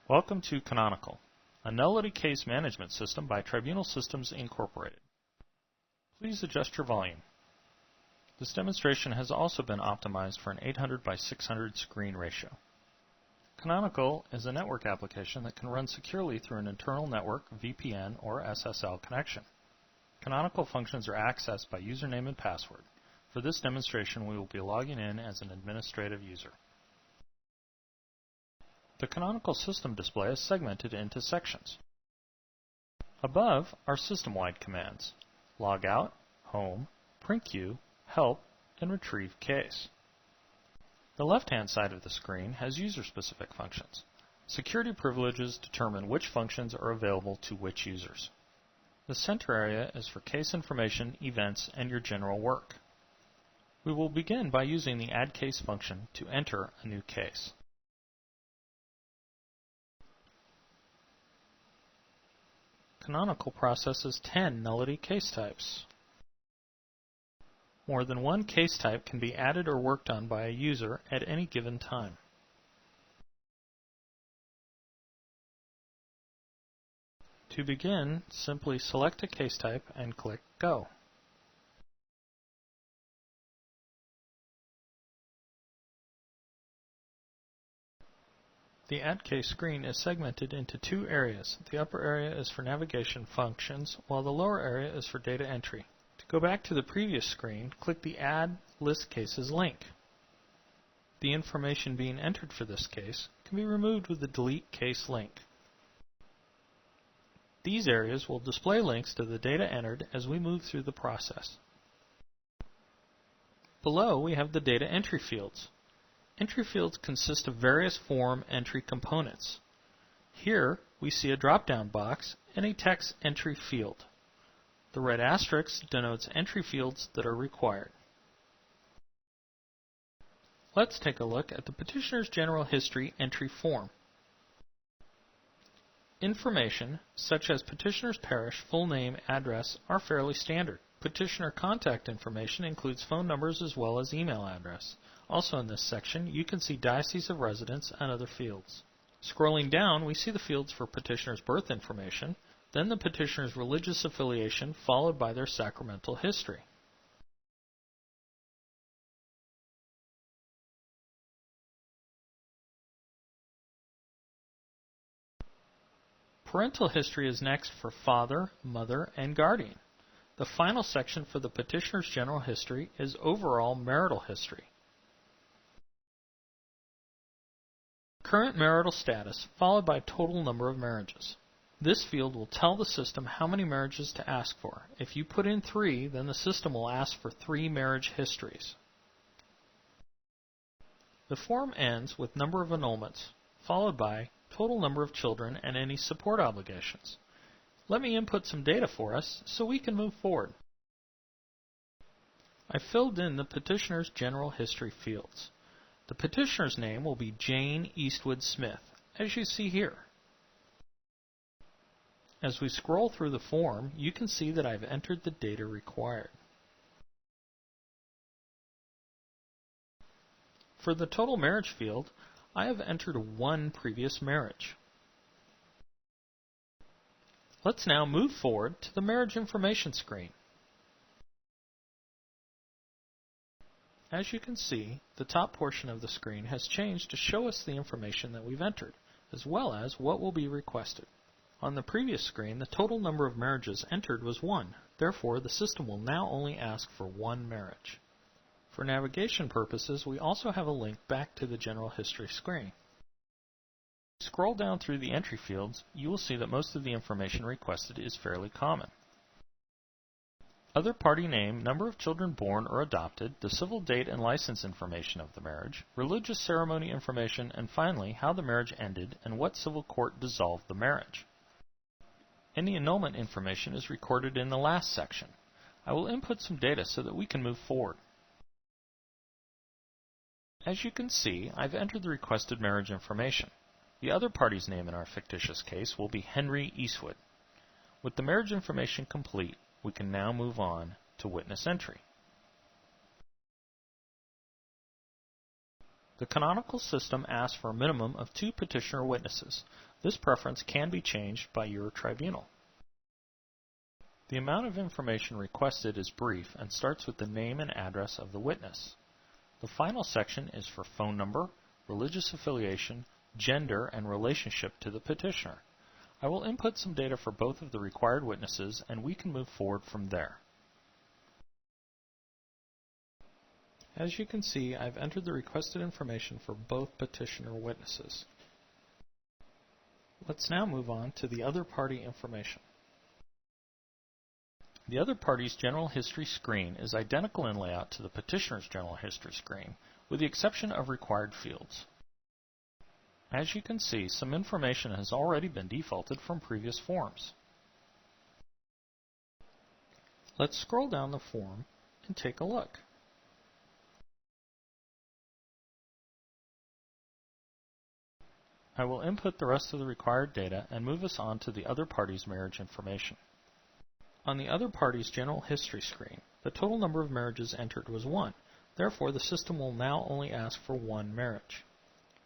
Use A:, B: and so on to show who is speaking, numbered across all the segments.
A: Welcome to Canonical, a nullity case management system by Tribunal Systems Incorporated. Please adjust your volume. This demonstration has also been optimized for an 800 by 600 screen ratio. Canonical is a network application that can run securely through an internal network, VPN, or SSL connection. Canonical functions are accessed by username and password. For this demonstration, we will be logging in as an administrative user. The Canonical system display is segmented into sections. Above are system-wide commands: logout, home, print queue, help, and retrieve case. The left-hand side of the screen has user-specific functions. Security privileges determine which functions are available to which users. The center area is for case information, events, and your general work. We will begin by using the add case function to enter a new case. Canonical processes 10 nullity case types. More than one case type can be added or worked on by a user at any given time. To begin, simply select a case type and click Go. The Add Case screen is segmented into two areas. The upper area is for navigation functions, while the lower area is for data entry. To go back to the previous screen, click the Add List Cases link. The information being entered for this case can be removed with the Delete Case link. These areas will display links to the data entered as we move through the process. Below, we have the data entry fields. Entry fields consist of various form entry components. Here, we see a drop-down box and a text entry field. The red asterisk denotes entry fields that are required. Let's take a look at the Petitioner's General History entry form. Information, such as petitioner's parish, full name, address, are fairly standard. Petitioner contact information includes phone numbers as well as email address. Also in this section, you can see diocese of residence and other fields. Scrolling down, we see the fields for petitioner's birth information, then the petitioner's religious affiliation, followed by their sacramental history. Parental history is next for father, mother, and guardian. The final section for the petitioner's general history is overall marital history. Current marital status, followed by total number of marriages. This field will tell the system how many marriages to ask for. If you put in 3, then the system will ask for 3 marriage histories. The form ends with number of annulments, followed by total number of children and any support obligations. Let me input some data for us so we can move forward. I filled in the petitioner's general history fields. The petitioner's name will be Jane Eastwood Smith, as you see here. As we scroll through the form, you can see that I've entered the data required. For the total marriage field, I have entered 1 previous marriage. Let's now move forward to the marriage information screen. As you can see, the top portion of the screen has changed to show us the information that we've entered, as well as what will be requested. On the previous screen, the total number of marriages entered was 1. Therefore, the system will now only ask for 1 marriage. For navigation purposes, we also have a link back to the general history screen. Scroll down through the entry fields, you will see that most of the information requested is fairly common. Other party name, number of children born or adopted, the civil date and license information of the marriage, religious ceremony information, and finally, how the marriage ended and what civil court dissolved the marriage. Any annulment information is recorded in the last section. I will input some data so that we can move forward. As you can see, I've entered the requested marriage information. The other party's name in our fictitious case will be Henry Eastwood. With the marriage information complete, we can now move on to witness entry. The canonical system asks for a minimum of 2 petitioner witnesses. This preference can be changed by your tribunal. The amount of information requested is brief and starts with the name and address of the witness. The final section is for phone number, religious affiliation, gender, and relationship to the petitioner. I will input some data for both of the required witnesses, and we can move forward from there. As you can see, I've entered the requested information for both petitioner witnesses. Let's now move on to the other party information. The other party's general history screen is identical in layout to the petitioner's general history screen, with the exception of required fields. As you can see, some information has already been defaulted from previous forms. Let's scroll down the form and take a look. I will input the rest of the required data and move us on to the other party's marriage information. On the other party's general history screen, the total number of marriages entered was 1. Therefore, the system will now only ask for 1 marriage.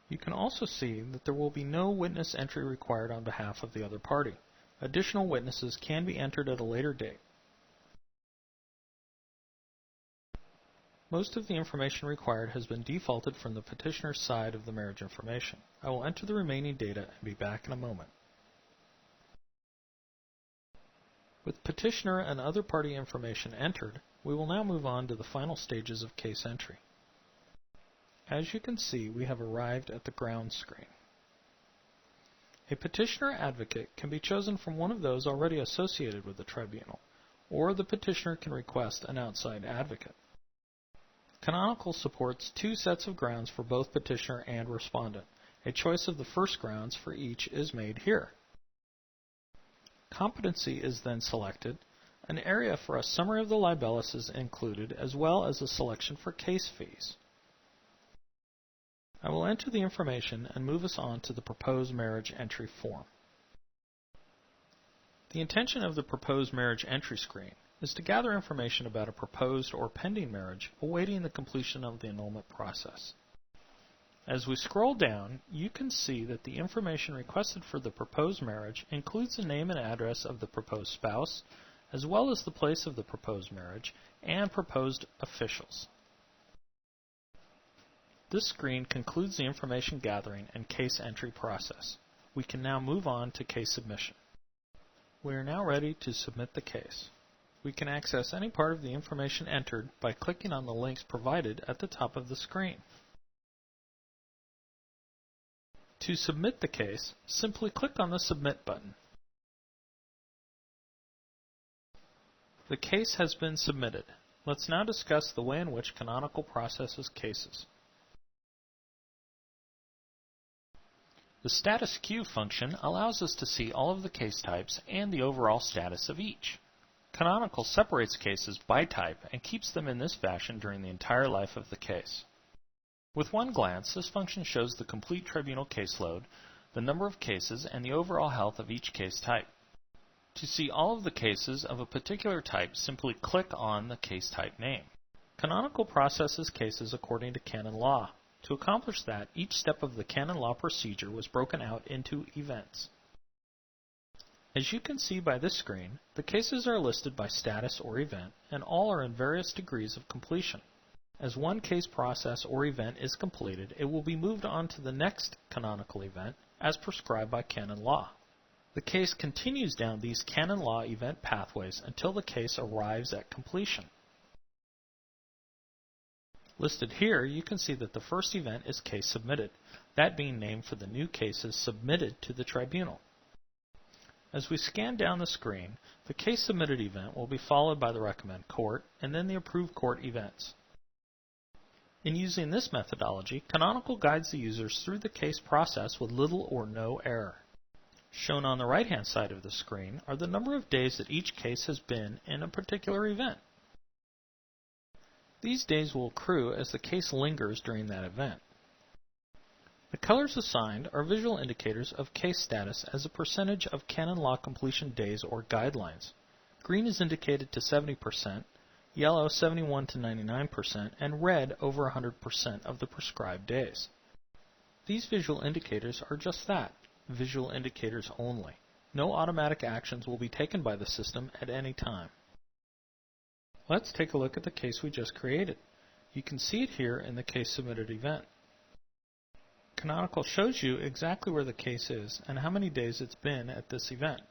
A: You can also see that there will be no witness entry required on behalf of the other party. Additional witnesses can be entered at a later date. Most of the information required has been defaulted from the petitioner's side of the marriage information. I will enter the remaining data and be back in a moment. With petitioner and other party information entered, we will now move on to the final stages of case entry. As you can see, we have arrived at the ground screen. A petitioner advocate can be chosen from one of those already associated with the tribunal, or the petitioner can request an outside advocate. Canonical supports 2 sets of grounds for both petitioner and respondent. A choice of the first grounds for each is made here. Competency is then selected. An area for a summary of the libellus is included, as well as a selection for case fees. I will enter the information and move us on to the proposed marriage entry form. The intention of the proposed marriage entry screen is to gather information about a proposed or pending marriage awaiting the completion of the annulment process. As we scroll down, you can see that the information requested for the proposed marriage includes the name and address of the proposed spouse, as well as the place of the proposed marriage and proposed officials. This screen concludes the information gathering and case entry process. We can now move on to case submission. We are now ready to submit the case. We can access any part of the information entered by clicking on the links provided at the top of the screen. To submit the case, simply click on the Submit button. The case has been submitted. Let's now discuss the way in which Canonical processes cases. The status queue function allows us to see all of the case types and the overall status of each. Canonical separates cases by type and keeps them in this fashion during the entire life of the case. With one glance, this function shows the complete tribunal caseload, the number of cases, and the overall health of each case type. To see all of the cases of a particular type, simply click on the case type name. Canonical processes cases according to canon law. To accomplish that, each step of the canon law procedure was broken out into events. As you can see by this screen, the cases are listed by status or event, and all are in various degrees of completion. As one case process or event is completed, it will be moved on to the next canonical event as prescribed by canon law. The case continues down these canon law event pathways until the case arrives at completion. Listed here, you can see that the first event is case submitted, that being named for the new cases submitted to the tribunal. As we scan down the screen, the case submitted event will be followed by the recommend court and then the approved court events. In using this methodology, Canonical guides the users through the case process with little or no error. Shown on the right-hand side of the screen are the number of days that each case has been in a particular event. These days will accrue as the case lingers during that event. The colors assigned are visual indicators of case status as a percentage of canon law completion days or guidelines. Green is indicated to 70%, yellow 71 to 99%, and red over 100% of the prescribed days. These visual indicators are just that, visual indicators only. No automatic actions will be taken by the system at any time. Let's take a look at the case we just created. You can see it here in the case submitted event. Canonical shows you exactly where the case is and how many days it's been at this event.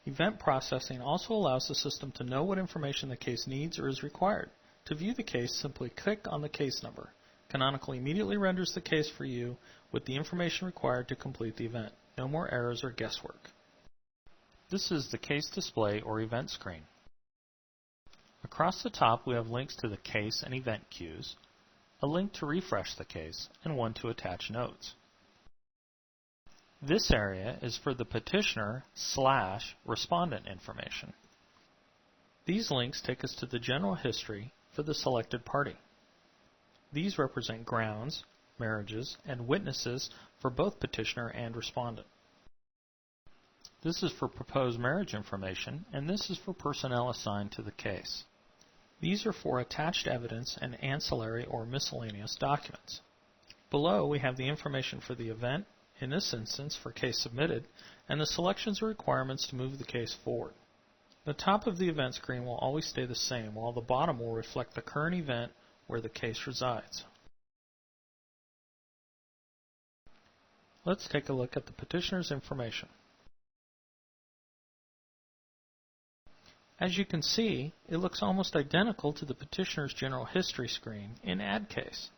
A: Event processing also allows the system to know what information the case needs or is required. To view the case, simply click on the case number. Canonical immediately renders the case for you with the information required to complete the event. No more errors or guesswork. This is the case display or event screen. Across the top we have links to the case and event queues, a link to refresh the case, and one to attach notes. This area is for the petitioner/respondent information. These links take us to the general history for the selected party. These represent grounds, marriages, and witnesses for both petitioner and respondent. This is for proposed marriage information, and this is for personnel assigned to the case. These are for attached evidence and ancillary or miscellaneous documents. Below we have the information for the event, in this instance for case submitted, and the selections or requirements to move the case forward. The top of the event screen will always stay the same, while the bottom will reflect the current event where the case resides. Let's take a look at the petitioner's information. As you can see, it looks almost identical to the petitioner's general history screen in Add Case.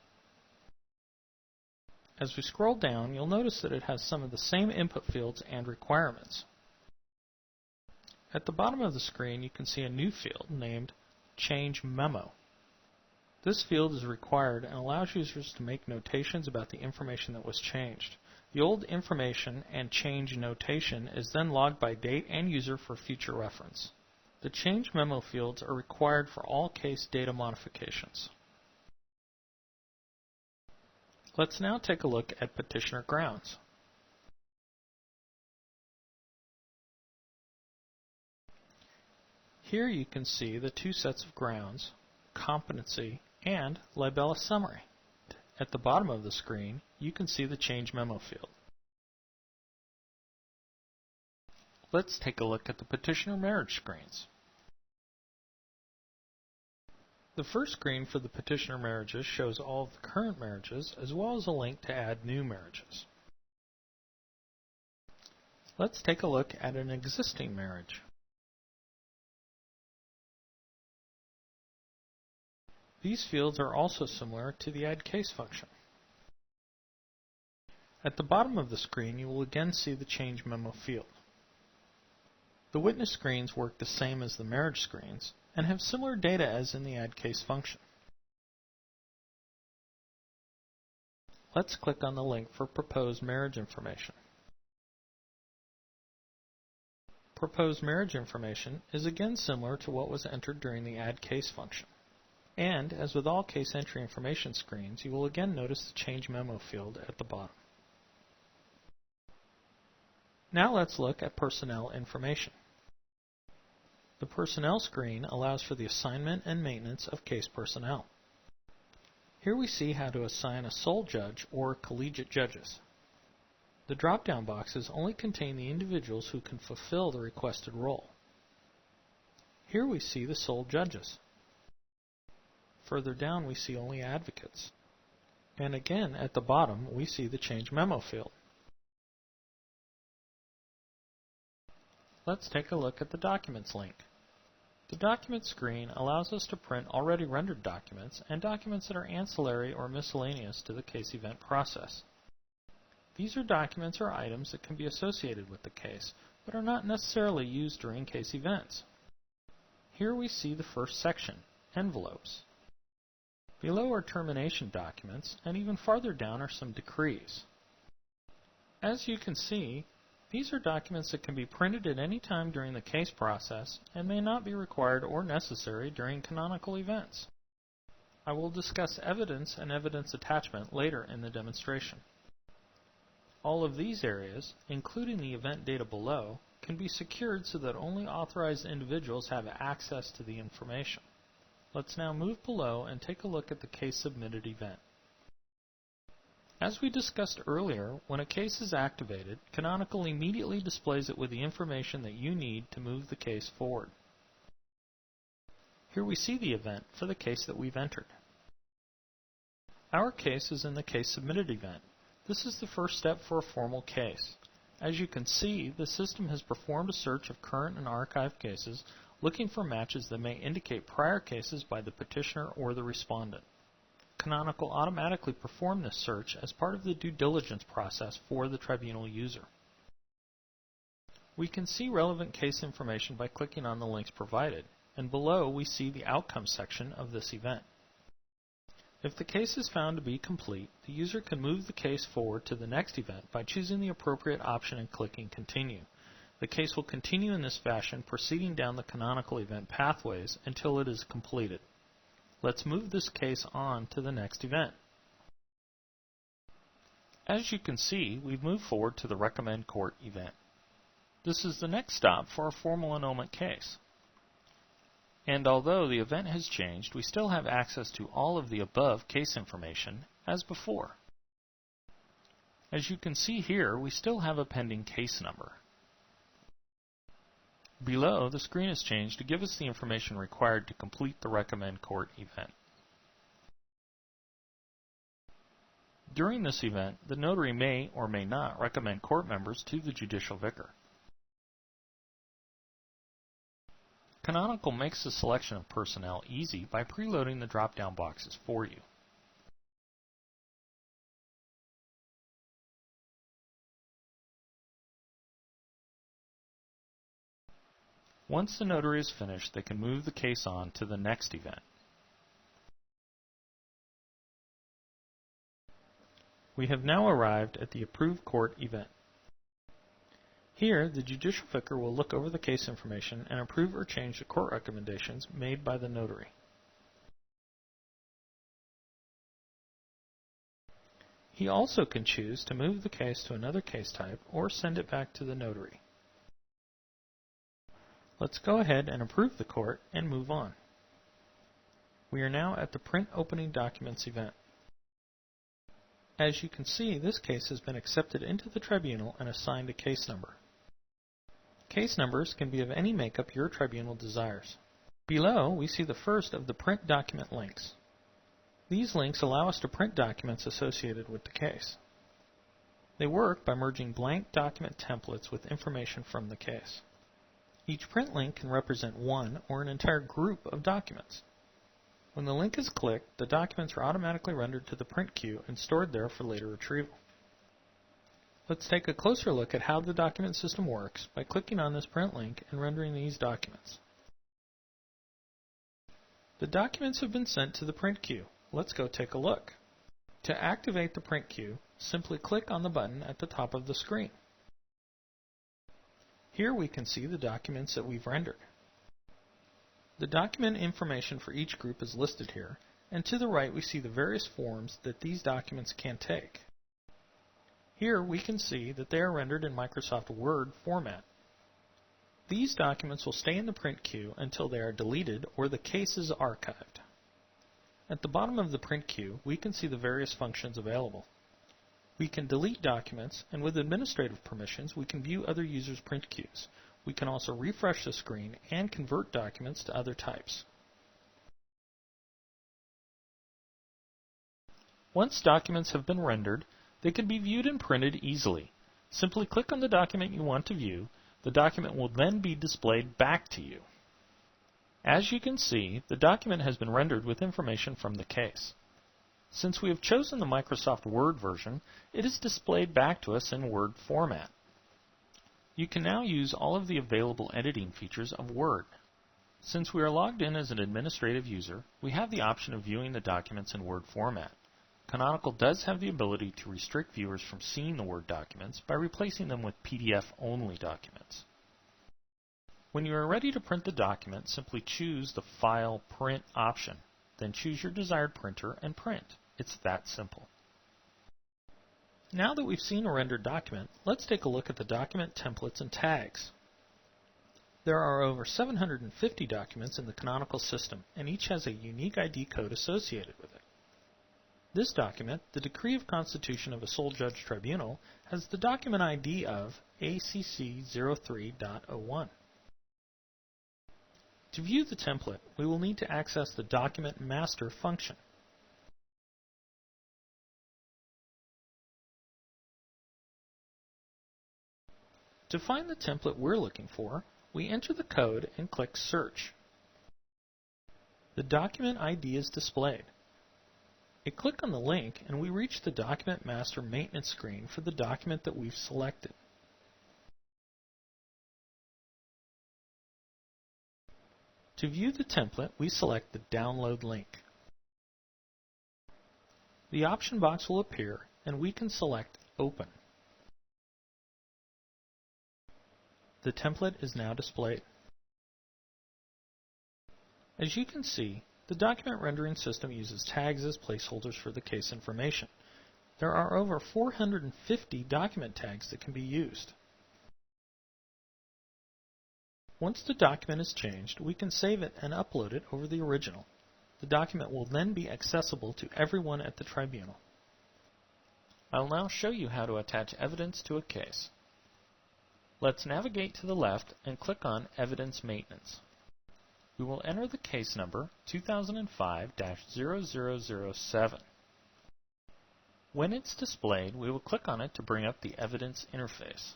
A: As we scroll down, you'll notice that it has some of the same input fields and requirements. At the bottom of the screen, you can see a new field named Change Memo. This field is required and allows users to make notations about the information that was changed. The old information and change notation is then logged by date and user for future reference. The Change Memo fields are required for all case data modifications. Let's now take a look at petitioner grounds. Here you can see the two sets of grounds, competency, and libellus summary. At the bottom of the screen, you can see the Change Memo field. Let's take a look at the petitioner marriage screens. The first screen for the petitioner marriages shows all of the current marriages as well as a link to add new marriages. Let's take a look at an existing marriage. These fields are also similar to the Add Case function. At the bottom of the screen, you will again see the Change Memo field. The witness screens work the same as the marriage screens and have similar data as in the Add Case function. Let's click on the link for Proposed Marriage Information. Proposed Marriage Information is again similar to what was entered during the Add Case function. And, as with all case entry information screens, you will again notice the Change Memo field at the bottom. Now let's look at personnel information. The Personnel screen allows for the assignment and maintenance of case personnel. Here we see how to assign a sole judge or collegiate judges. The drop-down boxes only contain the individuals who can fulfill the requested role. Here we see the sole judges. Further down we see only advocates. And again at the bottom we see the Change Memo field. Let's take a look at the Documents link. The Documents screen allows us to print already rendered documents and documents that are ancillary or miscellaneous to the case event process. These are documents or items that can be associated with the case, but are not necessarily used during case events. Here we see the first section, Envelopes. Below are termination documents, and even farther down are some decrees. As you can see, these are documents that can be printed at any time during the case process and may not be required or necessary during canonical events. I will discuss evidence and evidence attachment later in the demonstration. All of these areas, including the event data below, can be secured so that only authorized individuals have access to the information. Let's now move below and take a look at the case submitted event. As we discussed earlier, when a case is activated, Canonical immediately displays it with the information that you need to move the case forward. Here we see the event for the case that we've entered. Our case is in the Case Submitted event. This is the first step for a formal case. As you can see, the system has performed a search of current and archived cases, looking for matches that may indicate prior cases by the petitioner or the respondent. Canonical automatically performed this search as part of the due diligence process for the tribunal user. We can see relevant case information by clicking on the links provided, and below we see the outcome section of this event. If the case is found to be complete, the user can move the case forward to the next event by choosing the appropriate option and clicking Continue. The case will continue in this fashion, proceeding down the Canonical event pathways until it is completed. Let's move this case on to the next event. As you can see, we've moved forward to the Recommend Court event. This is the next stop for a formal annulment case. And although the event has changed, we still have access to all of the above case information as before. As you can see here, we still have a pending case number. Below, the screen is changed to give us the information required to complete the Recommend Court event. During this event, the notary may or may not recommend court members to the judicial vicar. Canonical makes the selection of personnel easy by preloading the drop-down boxes for you. Once the notary is finished, they can move the case on to the next event. We have now arrived at the Approved Court event. Here, the judicial vicar will look over the case information and approve or change the court recommendations made by the notary. He also can choose to move the case to another case type or send it back to the notary. Let's go ahead and approve the court and move on. We are now at the Print Opening Documents event. As you can see, this case has been accepted into the tribunal and assigned a case number. Case numbers can be of any makeup your tribunal desires. Below, we see the first of the print document links. These links allow us to print documents associated with the case. They work by merging blank document templates with information from the case. Each print link can represent one or an entire group of documents. When the link is clicked, the documents are automatically rendered to the print queue and stored there for later retrieval. Let's take a closer look at how the document system works by clicking on this print link and rendering these documents. The documents have been sent to the print queue. Let's go take a look. To activate the print queue, simply click on the button at the top of the screen. Here we can see the documents that we've rendered. The document information for each group is listed here, and to the right we see the various forms that these documents can take. Here we can see that they are rendered in Microsoft Word format. These documents will stay in the print queue until they are deleted or the case is archived. At the bottom of the print queue, we can see the various functions available. We can delete documents, and with administrative permissions, we can view other users' print queues. We can also refresh the screen and convert documents to other types. Once documents have been rendered, they can be viewed and printed easily. Simply click on the document you want to view. The document will then be displayed back to you. As you can see, the document has been rendered with information from the case. Since we have chosen the Microsoft Word version, it is displayed back to us in Word format. You can now use all of the available editing features of Word. Since we are logged in as an administrative user, we have the option of viewing the documents in Word format. Canonical does have the ability to restrict viewers from seeing the Word documents by replacing them with PDF-only documents. When you are ready to print the document, simply choose the File Print option. Then choose your desired printer and print. It's that simple. Now that we've seen a rendered document, let's take a look at the document templates and tags. There are over 750 documents in the Canonical system, and each has a unique ID code associated with it. This document, the Decree of Constitution of a Sole Judge Tribunal, has the document ID of ACC03.01. To view the template, we will need to access the Document Master function. To find the template we're looking for, we enter the code and click Search. The document ID is displayed. We click on the link and we reach the Document Master maintenance screen for the document that we've selected. To view the template, we select the Download link. The option box will appear and we can select Open. The template is now displayed. As you can see, the document rendering system uses tags as placeholders for the case information. There are over 450 document tags that can be used. Once the document is changed, we can save it and upload it over the original. The document will then be accessible to everyone at the tribunal. I'll now show you how to attach evidence to a case. Let's navigate to the left and click on Evidence Maintenance. We will enter the case number 2005-0007. When it's displayed, we will click on it to bring up the evidence interface.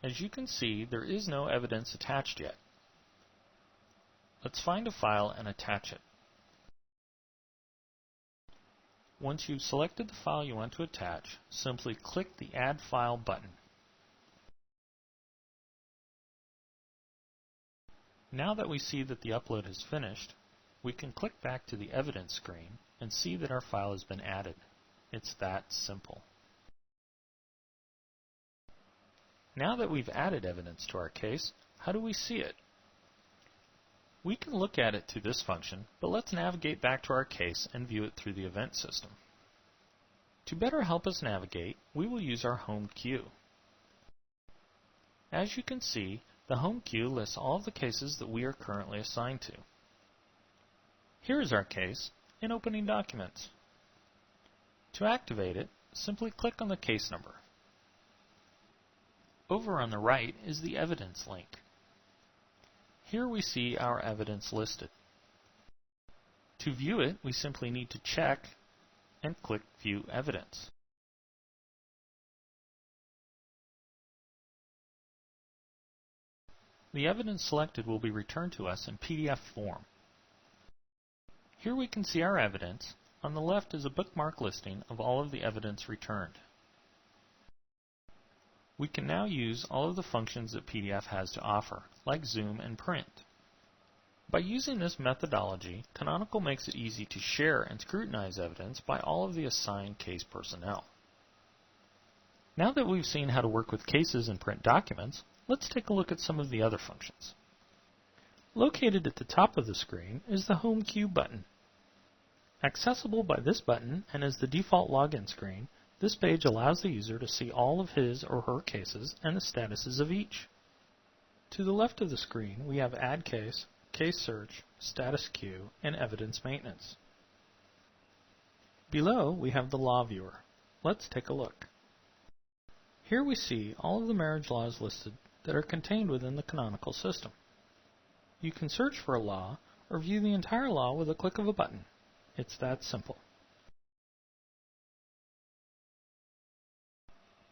A: As you can see, there is no evidence attached yet. Let's find a file and attach it. Once you've selected the file you want to attach, simply click the Add File button. Now that we see that the upload is finished, we can click back to the evidence screen and see that our file has been added. It's that simple. Now that we've added evidence to our case, how do we see it? We can look at it through this function, but let's navigate back to our case and view it through the event system. To better help us navigate, we will use our home queue. As you can see, the home queue lists all of the cases that we are currently assigned to. Here is our case in Opening Documents. To activate it, simply click on the case number. Over on the right is the Evidence link. Here we see our evidence listed. To view it, we simply need to check and click View Evidence. The evidence selected will be returned to us in PDF form. Here we can see our evidence. On the left is a bookmark listing of all of the evidence returned. We can now use all of the functions that PDF has to offer, like zoom and print. By using this methodology, Canonical makes it easy to share and scrutinize evidence by all of the assigned case personnel. Now that we've seen how to work with cases and print documents, let's take a look at some of the other functions. Located at the top of the screen is the Home Queue button. Accessible by this button and as the default login screen, this page allows the user to see all of his or her cases and the statuses of each. To the left of the screen, we have Add Case, Case Search, Status Queue, and Evidence Maintenance. Below, we have the Law Viewer. Let's take a look. Here we see all of the marriage laws listed that are contained within the Canonical system. You can search for a law or view the entire law with a click of a button. It's that simple.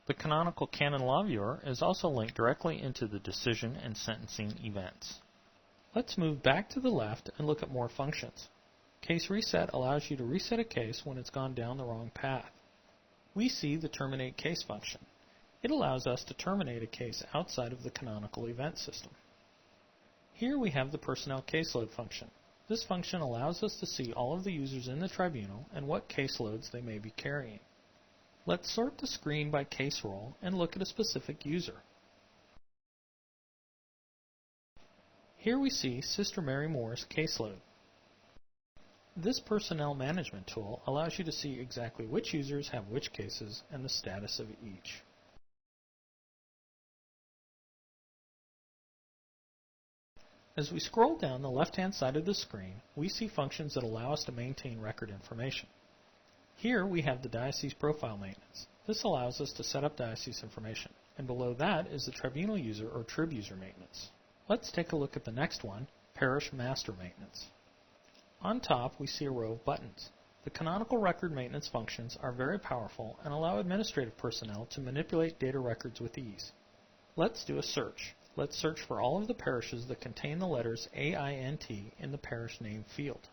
A: The Canonical Canon Law Viewer is also linked directly into the decision and sentencing events. Let's move back to the left and look at more functions. Case Reset allows you to reset a case when it's gone down the wrong path. We see the Terminate Case function. It allows us to terminate a case outside of the Canonical event system. Here we have the Personnel Caseload function. This function allows us to see all of the users in the tribunal and what caseloads they may be carrying. Let's sort the screen by case role and look at a specific user. Here we see Sister Mary Moore's caseload. This personnel management tool allows you to see exactly which users have which cases and the status of each. As we scroll down the left-hand side of the screen, we see functions that allow us to maintain record information. Here we have the diocese profile maintenance. This allows us to set up diocese information, and below that is the tribunal user or trib user maintenance. Let's take a look at the next one, parish master maintenance. On top we see a row of buttons. The canonical record maintenance functions are very powerful and allow administrative personnel to manipulate data records with ease. Let's do a search. Let's search for all of the parishes that contain the letters AINT in the parish name field.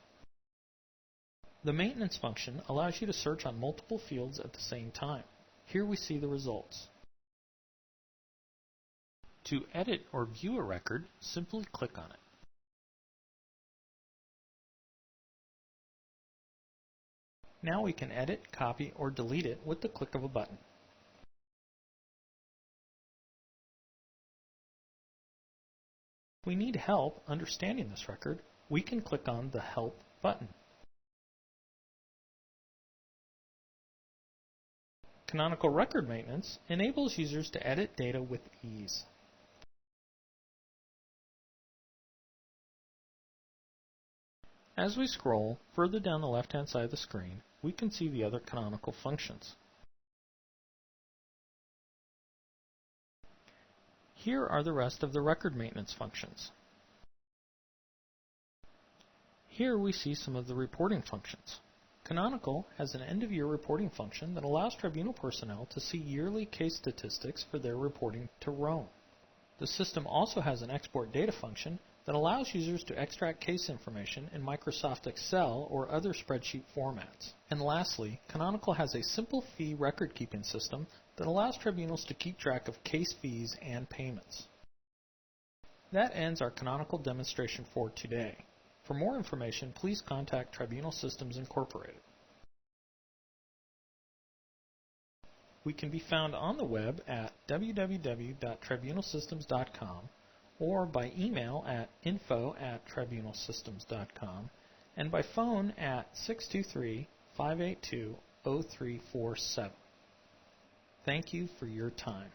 A: The maintenance function allows you to search on multiple fields at the same time. Here we see the results. To edit or view a record, simply click on it. Now we can edit, copy, or delete it with the click of a button. If we need help understanding this record, we can click on the Help button. Canonical record maintenance enables users to edit data with ease. As we scroll further down the left-hand side of the screen, we can see the other canonical functions. Here are the rest of the record maintenance functions. Here we see some of the reporting functions. Canonical has an end-of-year reporting function that allows tribunal personnel to see yearly case statistics for their reporting to Rome. The system also has an export data function that allows users to extract case information in Microsoft Excel or other spreadsheet formats. And lastly, Canonical has a simple fee record-keeping system that allows tribunals to keep track of case fees and payments. That ends our Canonical demonstration for today. For more information, please contact Tribunal Systems Incorporated. We can be found on the web at www.tribunalsystems.com or by email at info@tribunalsystems.com and by phone at 623-582-0347. Thank you for your time.